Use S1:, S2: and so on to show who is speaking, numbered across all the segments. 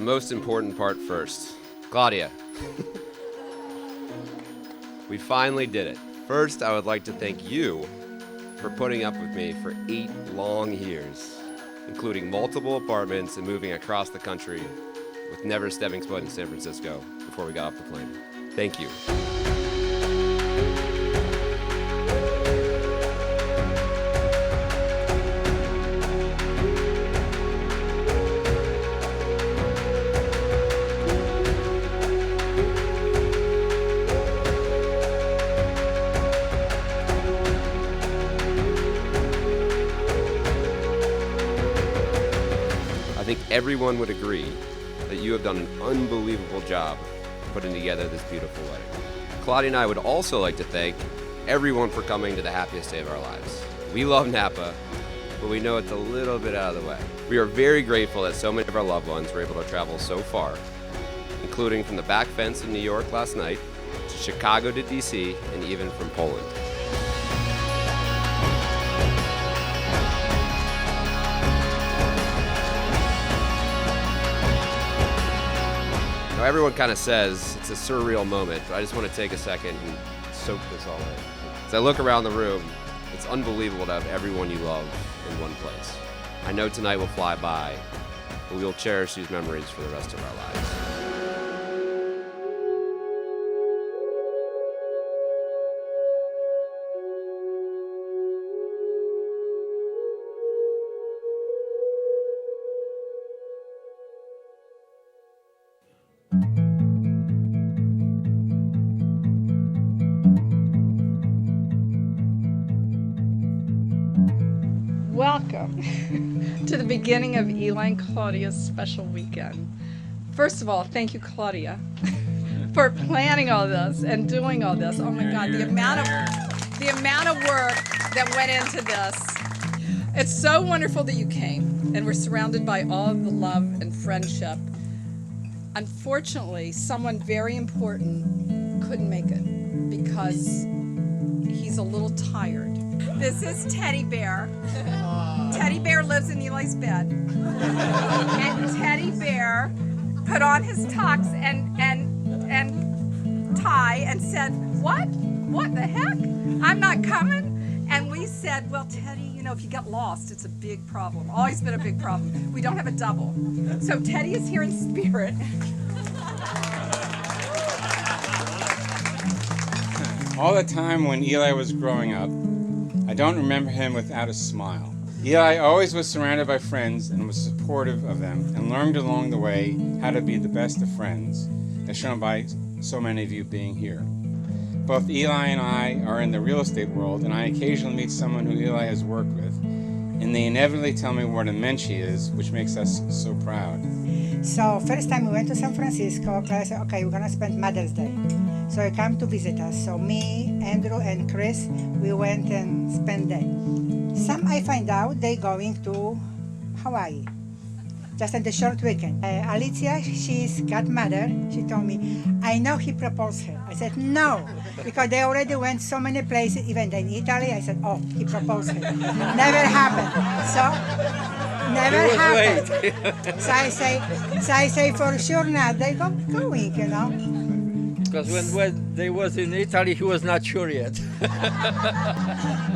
S1: the most important part first. Claudia. We finally did it. First, I would like to thank you for putting up with me for 8 long years, including multiple apartments and moving across the country with never stepping foot in San Francisco before we got off the plane. Thank you. I think everyone would agree that you have done an unbelievable job putting together this beautiful wedding. Claudia and I would also like to thank everyone for coming to the happiest day of our lives. We love Napa, but we know it's a little bit out of the way. We are very grateful that so many of our loved ones were able to travel so far, including from the back fence in New York last night, to Chicago to DC, and even from Poland. Now, everyone kind of says it's a surreal moment, but I just want to take a second and soak this all in. As I look around the room, it's unbelievable to have everyone you love in one place. I know tonight will fly by, but we will cherish these memories for the rest of our lives.
S2: Welcome to the beginning of Eli and Claudia's special weekend. First of all, thank you, Claudia, for planning all this and doing all this. Oh my God, the amount of work that went into this. It's so wonderful that you came, and we're surrounded by all of the love and friendship. Unfortunately, someone very important couldn't make it because he's a little tired. This is Teddy Bear. Teddy Bear lives in Eli's bed. And Teddy Bear put on his tux and tie and said, "What? What the heck? I'm not coming." And we said, "Well, Teddy, you know, if you get lost, it's a big problem. Always been a big problem. We don't have a double." So Teddy is here in spirit.
S3: All the time when Eli was growing up, I don't remember him without a smile. Eli always was surrounded by friends and was supportive of them and learned along the way how to be the best of friends, as shown by so many of you being here. Both Eli and I are in the real estate world, and I occasionally meet someone who Eli has worked with, and they inevitably tell me what immense she is, which makes us so proud.
S4: So first time we went to San Francisco, Claudia said, "Okay, we're gonna spend Mother's Day." So he came to visit us. So me, Andrew, and Chris, we went and spent day. Some I find out they going to Hawaii, just in the short weekend. Alicia, she's godmother. She told me, "I know he proposed her." I said, "No," because they already went so many places, even in Italy. I said, "Oh, he proposed her." Never happened. So never happened. So I say for sure now they going, you know.
S5: Because when they was in Italy, he was not sure yet.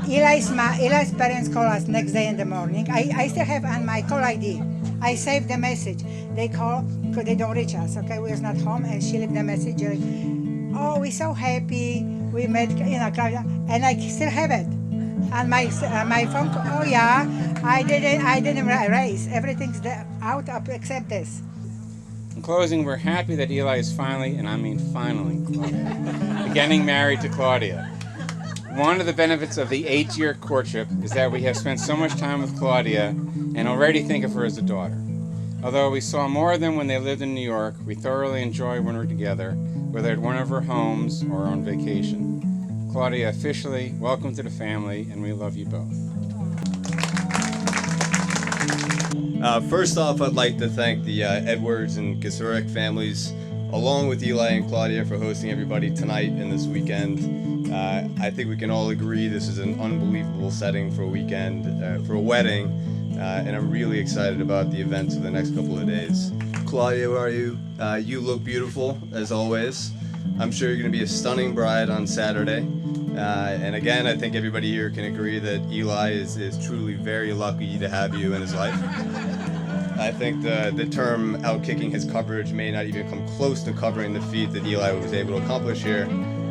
S4: Eli's parents call us next day in the morning. I still have on my call ID. I saved the message. They call because they don't reach us. Okay, we're not home, and she left the message. Like, "Oh, we're so happy. We met, you know, Claudia," and I still have it on my phone. Oh yeah, I didn't erase. Everything's there, out up except this.
S3: In closing, we're happy that Eli is finally, and I mean finally, getting married to Claudia. One of the benefits of the 8-year courtship is that we have spent so much time with Claudia and already think of her as a daughter. Although we saw more of them when they lived in New York, we thoroughly enjoy when we're together, whether at one of her homes or on vacation. Claudia, officially, welcome to the family, and we love you both.
S6: First off, I'd like to thank the Edwards and Gasurek families, along with Eli and Claudia, for hosting everybody tonight and this weekend. I think we can all agree this is an unbelievable setting for a weekend, for a wedding, and I'm really excited about the events of the next couple of days. Claudia, how are you? You look beautiful, as always. I'm sure you're going to be a stunning bride on Saturday. And again, I think everybody here can agree that Eli is truly very lucky to have you in his life. I think the term outkicking his coverage may not even come close to covering the feat that Eli was able to accomplish here.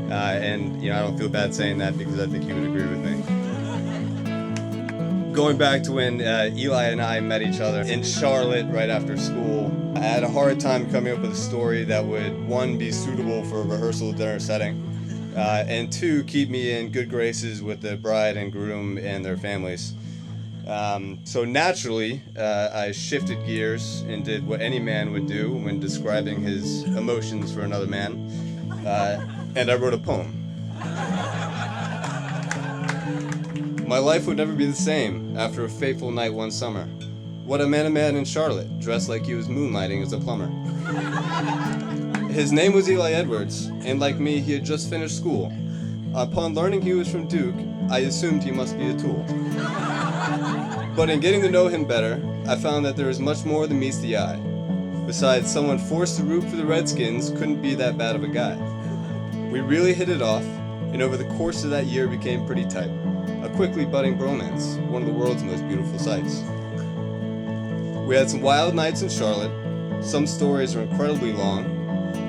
S6: And I don't feel bad saying that because I think you would agree with me. Going back to when Eli and I met each other in Charlotte right after school, I had a hard time coming up with a story that would, one, be suitable for a rehearsal dinner setting, and two, keep me in good graces with the bride and groom and their families. So naturally, I shifted gears and did what any man would do when describing his emotions for another man, and I wrote a poem. My life would never be the same after a fateful night one summer. What I met a man in Charlotte, dressed like he was moonlighting as a plumber. His name was Eli Edwards, and like me, he had just finished school. Upon learning he was from Duke, I assumed he must be a tool. But in getting to know him better, I found that there is much more than meets the eye. Besides, someone forced to root for the Redskins couldn't be that bad of a guy. We really hit it off, and over the course of that year became pretty tight. A quickly budding bromance, one of the world's most beautiful sights. We had some wild nights in Charlotte. Some stories are incredibly long.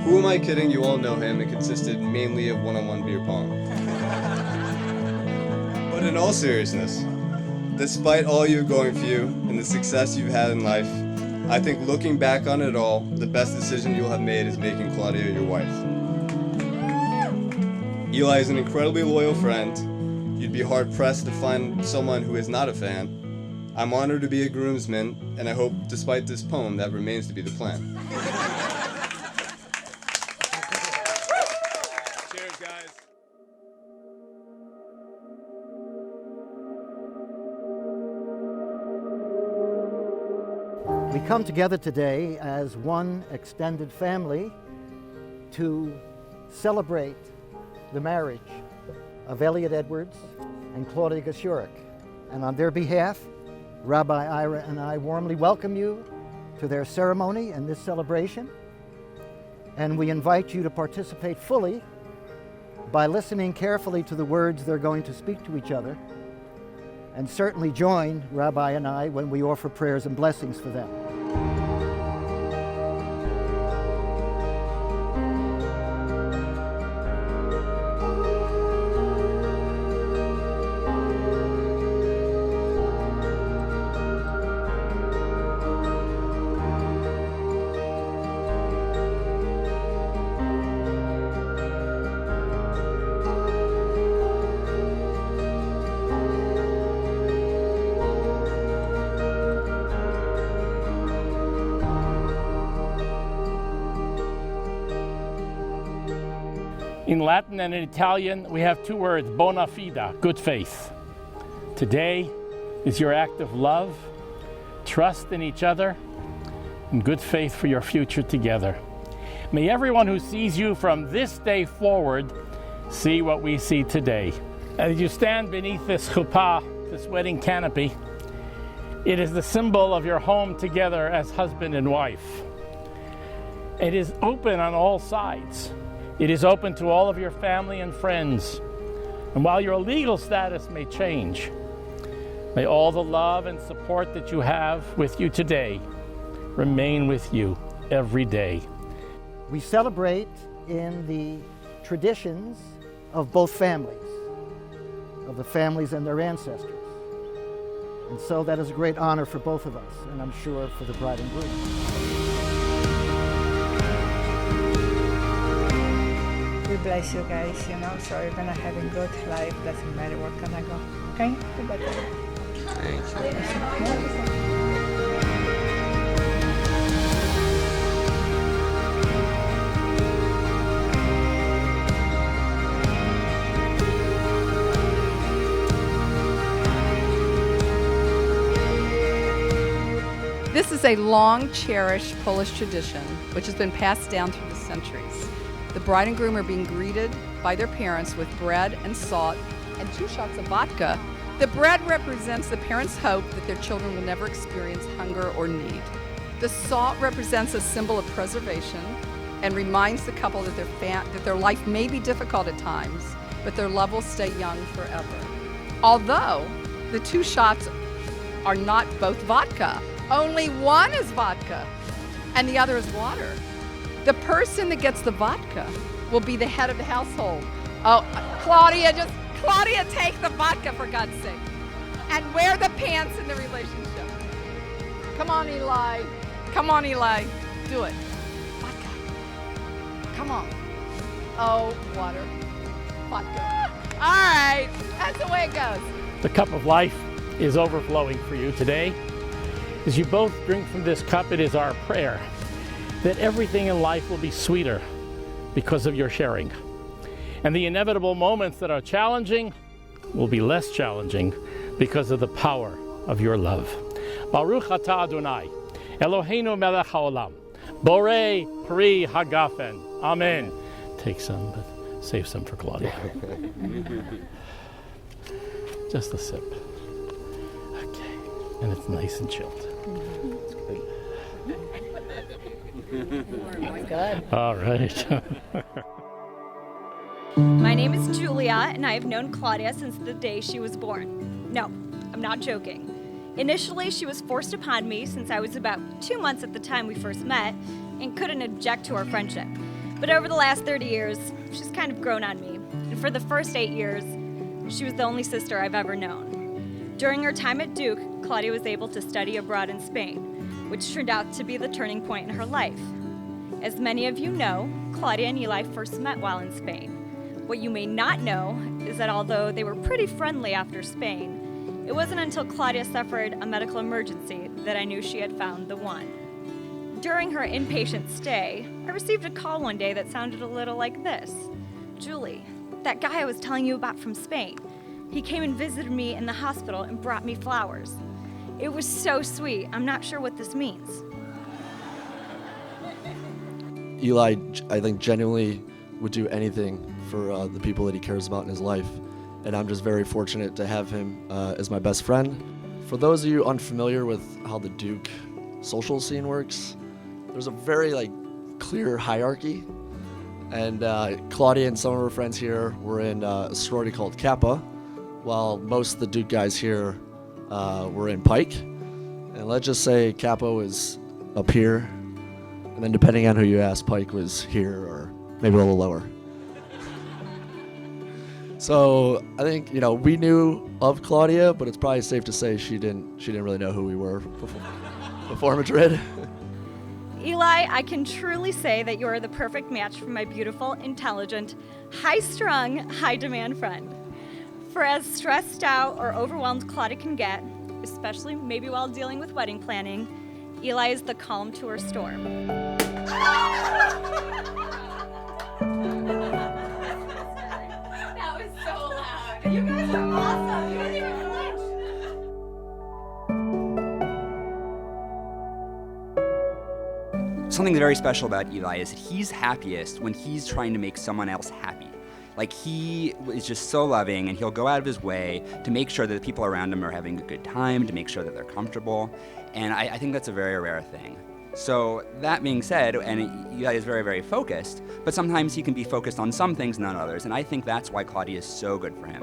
S6: Who am I kidding? You all know him. It consisted mainly of one-on-one beer pong. But in all seriousness, despite all you're going through and the success you've had in life, I think looking back on it all, the best decision you'll have made is making Claudia your wife. Eli is an incredibly loyal friend. You'd be hard-pressed to find someone who is not a fan. I'm honored to be a groomsman, and I hope, despite this poem, that remains to be the plan. Cheers, guys.
S7: We come together today as one extended family to celebrate the marriage of Elliot Edwards and Claudia Gasiorek. And on their behalf, Rabbi Ira and I warmly welcome you to their ceremony and this celebration. And we invite you to participate fully by listening carefully to the words they're going to speak to each other, and certainly join Rabbi and I when we offer prayers and blessings for them.
S8: In Latin and in Italian, we have two words, bona fide, good faith. Today is your act of love, trust in each other, and good faith for your future together. May everyone who sees you from this day forward see what we see today. As you stand beneath this chuppah, this wedding canopy, it is the symbol of your home together as husband and wife. It is open on all sides. It is open to all of your family and friends. And while your legal status may change, may all the love and support that you have with you today remain with you every day.
S7: We celebrate in the traditions of both families, of the families and their ancestors. And so that is a great honor for both of us, and I'm sure for the bride and groom.
S4: We bless you guys, so you're gonna have a good life. Doesn't matter where can I go. Okay? Goodbye.
S1: Thank you.
S2: This is a long-cherished Polish tradition which has been passed down through the centuries. The bride and groom are being greeted by their parents with bread and salt and 2 shots of vodka. The bread represents the parents' hope that their children will never experience hunger or need. The salt represents a symbol of preservation and reminds the couple that their life may be difficult at times, but their love will stay young forever. Although the 2 shots are not both vodka. Only one is vodka and the other is water. The person that gets the vodka will be the head of the household. Oh, Claudia, take the vodka for God's sake. And wear the pants in the relationship. Come on, Eli. Come on, Eli. Do it. Vodka. Come on. Oh, water. Vodka. All right. That's the way it goes.
S8: The cup of life is overflowing for you today. As you both drink from this cup, it is our prayer that everything in life will be sweeter because of your sharing. And the inevitable moments that are challenging will be less challenging because of the power of your love. Baruch atah Adonai, Eloheinu melech haolam, borei pri hagafen. Amen. Take some, but save some for Claudia. Just a sip. Okay, and it's nice and chilled. All right.
S9: My name is Julia, and I have known Claudia since the day she was born. No, I'm not joking. Initially, she was forced upon me since I was about 2 months at the time we first met and couldn't object to our friendship. But over the last 30 years, she's kind of grown on me. And for the first 8 years, she was the only sister I've ever known. During her time at Duke, Claudia was able to study abroad in Spain, which turned out to be the turning point in her life. As many of you know, Claudia and Eli first met while in Spain. What you may not know is that although they were pretty friendly after Spain, it wasn't until Claudia suffered a medical emergency that I knew she had found the one. During her inpatient stay, I received a call one day that sounded a little like this. Julie, that guy I was telling you about from Spain, he came and visited me in the hospital and brought me flowers. It was so sweet. I'm not sure what this means.
S10: Eli, I think, genuinely would do anything for the people that he cares about in his life. And I'm just very fortunate to have him as my best friend. For those of you unfamiliar with how the Duke social scene works, there's a very clear hierarchy. And Claudia and some of her friends here were in a sorority called Kappa, while most of the Duke guys here were in Pike. And let's just say Kappa was up here, and then depending on who you ask, Pike was here or maybe a little lower. So I think we knew of Claudia, but it's probably safe to say she didn't really know who we were before Madrid.
S9: Eli, I can truly say that you are the perfect match for my beautiful, intelligent, high-strung, high-demand friend. For as stressed out or overwhelmed Claudia can get, especially maybe while dealing with wedding planning, Eli is the calm to her storm.
S11: That was so loud. You guys are awesome. You don't even flinch.
S12: Something very special about Eli is that he's happiest when he's trying to make someone else happy. He is just so loving, and he'll go out of his way to make sure that the people around him are having a good time, to make sure that they're comfortable, and I think that's a very rare thing. So that being said, and Eli is very, very focused, but sometimes he can be focused on some things, not others, and I think that's why Claudia is so good for him.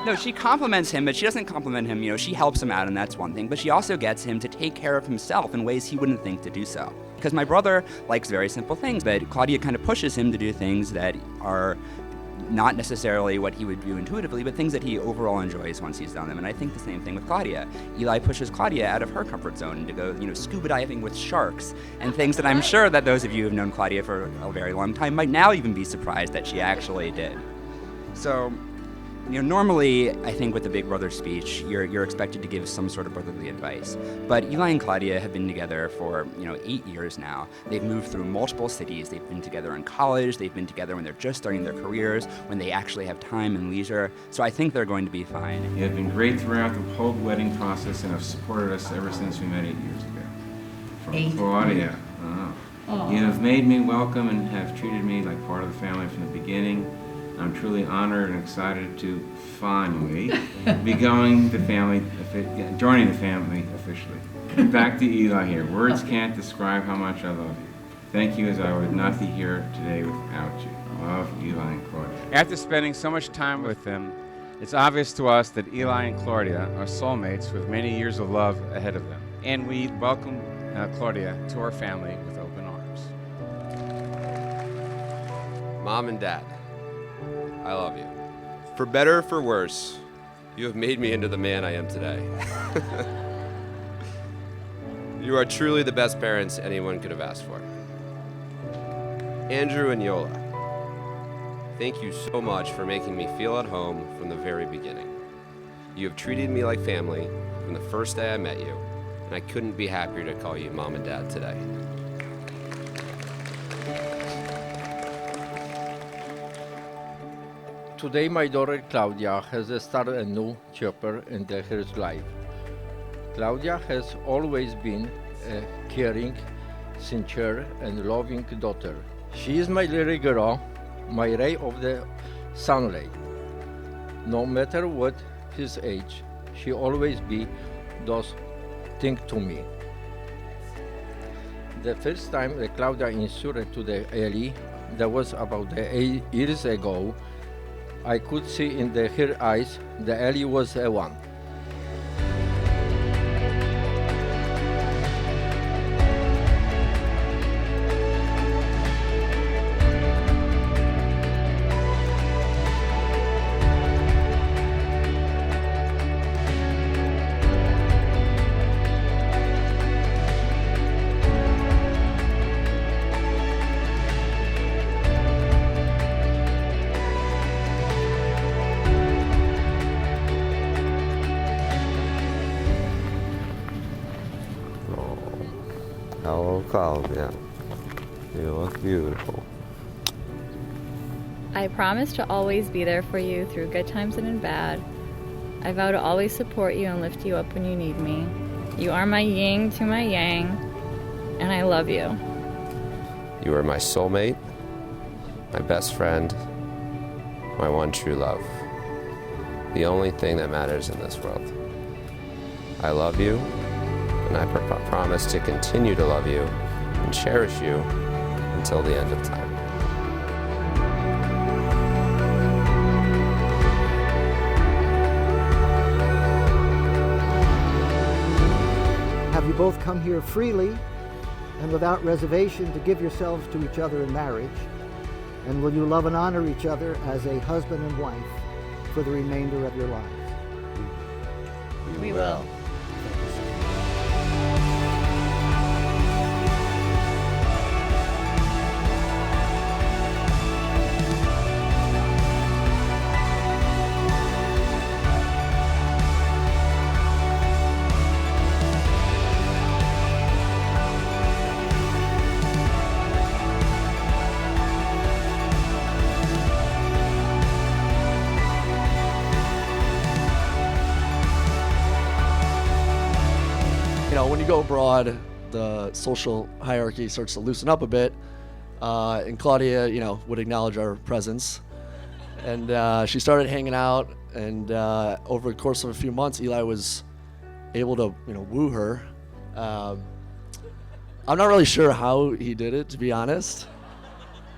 S12: No, she compliments him, but she doesn't compliment him. She helps him out, and that's one thing, but she also gets him to take care of himself in ways he wouldn't think to do so. Because my brother likes very simple things, but Claudia kind of pushes him to do things that are not necessarily what he would do intuitively, but things that he overall enjoys once he's done them. And I think the same thing with Claudia. Eli pushes Claudia out of her comfort zone to go, scuba diving with sharks and things that I'm sure that those of you who have known Claudia for a very long time might now even be surprised that she actually did. So, normally, I think with the Big Brother speech, you're expected to give some sort of brotherly advice. But Eli and Claudia have been together for, 8 years now. They've moved through multiple cities. They've been together in college. They've been together when they're just starting their careers, when they actually have time and leisure. So I think they're going to be fine.
S3: You have been great throughout the whole wedding process and have supported us ever since we met 8 years ago. From Claudia. You have made me welcome and have treated me like part of the family from the beginning. I'm truly honored and excited to finally be joining the family officially. Back to Eli here. Words can't describe how much I love you. Thank you, as I would not be here today without you. Love, Eli and Claudia. After spending so much time with them, it's obvious to us that Eli and Claudia are soulmates with many years of love ahead of them. And we welcome Claudia to our family with open arms.
S1: Mom and Dad, I love you. For better or for worse, you have made me into the man I am today. You are truly the best parents anyone could have asked for. Andrew and Yola, thank you so much for making me feel at home from the very beginning. You have treated me like family from the first day I met you, and I couldn't be happier to call you Mom and Dad today.
S5: Today, my daughter Claudia has started a new chapter in her life. Claudia has always been a caring, sincere, and loving daughter. She is my little girl, my ray of the sunlight. No matter what his age, she always be those things to me. The first time that Claudia insured to the Eli, that was about 8 years ago, I could see in her eyes that Eli was a one.
S1: Hello, Claudia. You look beautiful.
S13: I promise to always be there for you through good times and in bad. I vow to always support you and lift you up when you need me. You are my yin to my yang, and I love you.
S1: You are my soulmate, my best friend, my one true love. The only thing that matters in this world. I love you, and I promise to continue to love you and cherish you until the end of time.
S7: Have you both come here freely and without reservation to give yourselves to each other in marriage? And will you love and honor each other as a husband and wife for the remainder of your lives?
S11: We will.
S10: You know, when you go abroad, the social hierarchy starts to loosen up a bit, and Claudia, you know, would acknowledge our presence. And she started hanging out, and over the course of a few months, Eli was able to, you know, woo her. I'm not really sure how he did it, to be honest.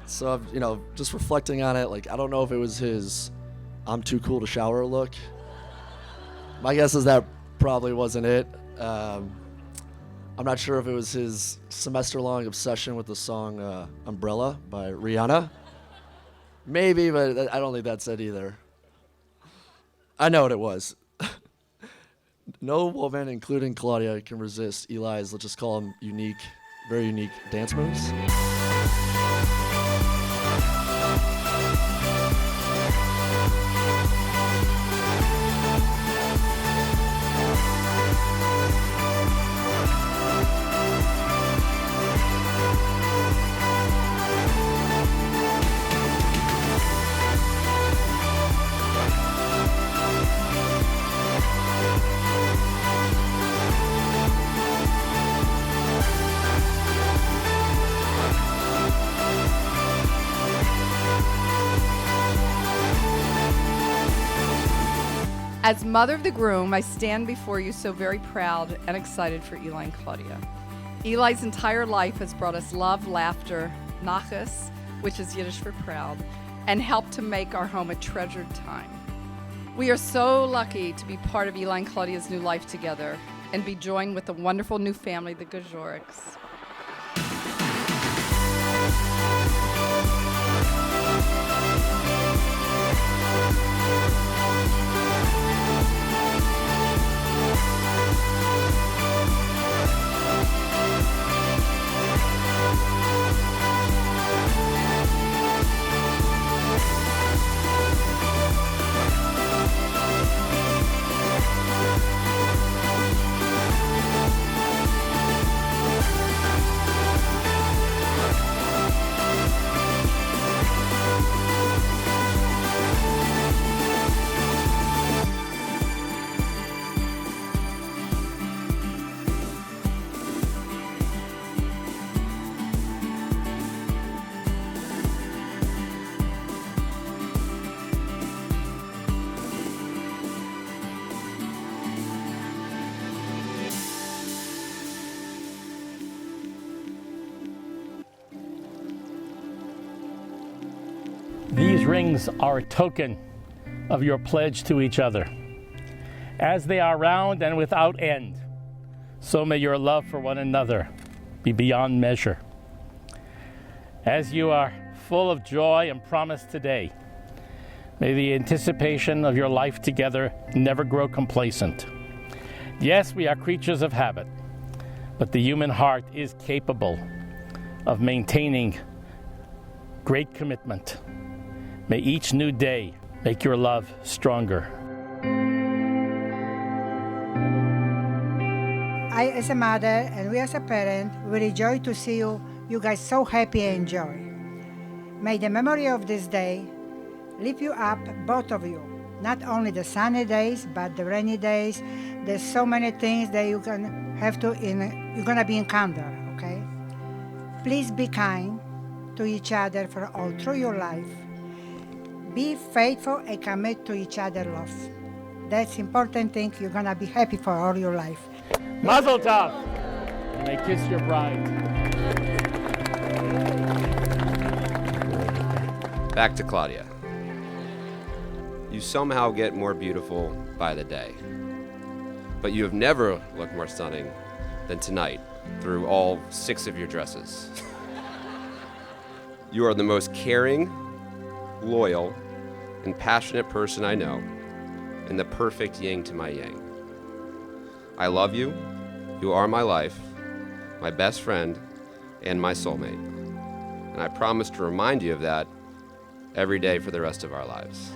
S10: So, you know, just reflecting on it, like, I don't know if it was his "I'm too cool to shower" look. My guess is that probably wasn't it. I'm not sure if it was his semester-long obsession with the song Umbrella by Rihanna. Maybe, but I don't think that's it either. I know what it was. No woman, including Claudia, can resist Eli's, let's just call them unique, very unique dance moves.
S2: As mother of the groom, I stand before you so very proud and excited for Eli and Claudia. Eli's entire life has brought us love, laughter, nachas, which is Yiddish for proud, and helped to make our home a treasured time. We are so lucky to be part of Eli and Claudia's new life together and be joined with a wonderful new family, the Gajorics.
S8: These rings are a token of your pledge to each other. As they are round and without end, so may your love for one another be beyond measure. As you are full of joy and promise today, may the anticipation of your life together never grow complacent. Yes, we are creatures of habit, but the human heart is capable of maintaining great commitment. May each new day make your love stronger.
S4: I, as a mother, and we as a parent, we rejoice to see you guys so happy and joy. May the memory of this day lift you up, both of you. Not only the sunny days, but the rainy days. There's so many things that you're gonna be encounter, okay? Please be kind to each other for all through your life. Be faithful and commit to each other love. That's important thing. You're gonna be happy for all your life.
S8: Mazel tov! You may kiss your bride.
S1: Back to Claudia. You somehow get more beautiful by the day. But you have never looked more stunning than tonight through all 6 of your dresses. You are the most caring, loyal, and passionate person I know, and the perfect yin to my yang. I love you. You are my life, my best friend, and my soulmate. And I promise to remind you of that every day for the rest of our lives.